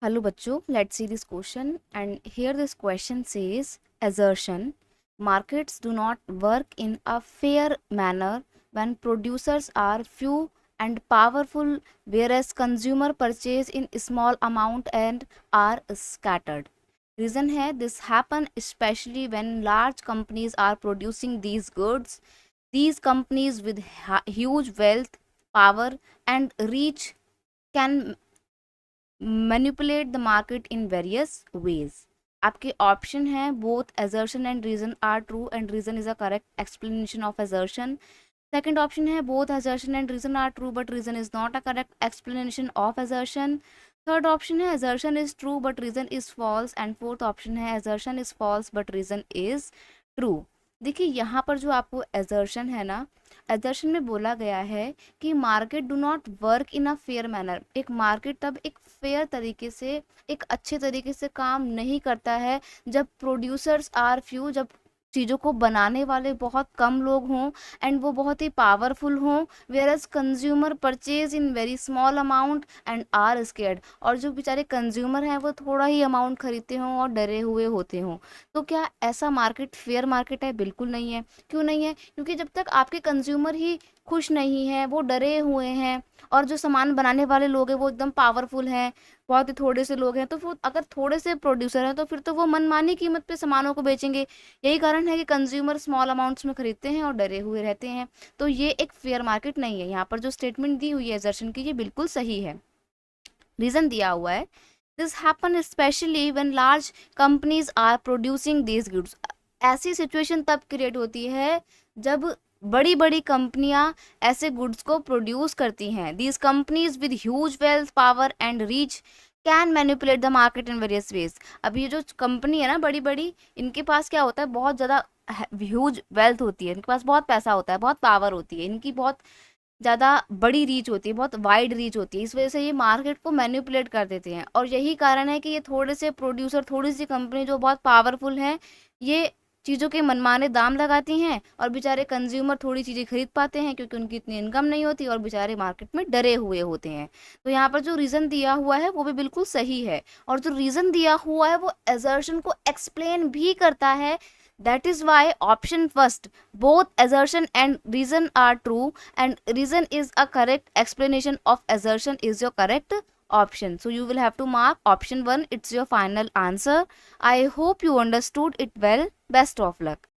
Hello bachcho, let's see this question. And here this question says assertion. Markets do not work in a fair manner when producers are few and powerful, whereas consumer purchase in small amount and are scattered. Reason है this happen especially when large companies are producing these goods. These companies with huge wealth, power and reach can manipulate the market in various ways. आपके option है both assertion and reason are true and reason is a correct explanation of assertion. Second option है both assertion and reason are true but reason is not a correct explanation of assertion. Third option है assertion is true but reason is false and fourth option है assertion is false but reason is true. देखिए यहाँ पर जो आपको assertion है ना, assertion में बोला गया है कि market do not work in a fair manner. एक मार्केट तब एक फेयर तरीके से, एक अच्छे तरीके से काम नहीं करता है जब प्रोड्यूसर्स आर फ्यू, जब चीज़ों को बनाने वाले बहुत कम लोग हों एंड वो बहुत ही पावरफुल हों, whereas consumer purchase in very small amount and are scared. और जो बेचारे कंज्यूमर हैं वो थोड़ा ही अमाउंट खरीदते हों और डरे हुए होते हों. तो क्या ऐसा मार्केट फेयर मार्केट है? बिल्कुल नहीं है. क्यों नहीं है? क्योंकि जब तक आपके कंज्यूमर ही खुश नहीं है, वो डरे हुए हैं और जो सामान बनाने वाले लोग हैं वो एकदम पावरफुल हैं, बहुत ही थोड़े से लोग हैं, तो फिर अगर थोड़े से प्रोड्यूसर हैं तो फिर तो वो मनमानी कीमत पे सामानों को बेचेंगे. यही कारण है कि कंज्यूमर स्मॉल अमाउंट्स में खरीदते हैं और डरे हुए रहते हैं. तो ये एक फेयर मार्केट नहीं है. यहाँ पर जो स्टेटमेंट दी हुई है assertion की, ये बिल्कुल सही है. रीजन दिया हुआ है this happen specially when large companies are producing these goods. ऐसी सिचुएशन तब क्रिएट होती है जब बड़ी बड़ी कंपनियां ऐसे गुड्स को प्रोड्यूस करती हैं. These companies with huge wealth, power and reach can manipulate the market in various veg. अब ये जो कंपनी है ना बड़ी बड़ी, इनके पास क्या होता है, बहुत ज़्यादा ह्यूज वेल्थ होती है, इनके पास बहुत पैसा होता है, बहुत पावर होती है, इनकी बहुत ज़्यादा बड़ी रीच होती है, बहुत वाइड रीच होती है. इस वजह से ये मार्केट को मैनिपुलेट कर देते हैं और यही कारण है कि ये थोड़े से प्रोड्यूसर, थोड़ी सी कंपनी जो बहुत पावरफुल हैं, ये चीज़ों के मनमाने दाम लगाती हैं और बेचारे कंज्यूमर थोड़ी चीज़ें खरीद पाते हैं क्योंकि उनकी इतनी इनकम नहीं होती और बेचारे मार्केट में डरे हुए होते हैं. तो यहाँ पर जो रीज़न दिया हुआ है वो भी बिल्कुल सही है और जो रीज़न दिया हुआ है वो assertion को एक्सप्लेन भी करता है. That is why option first, both assertion and reason are true, and reason is a correct explanation of assertion is your correct option. So you will have to mark option 1, it's your final answer. I hope you understood it well. Best of luck.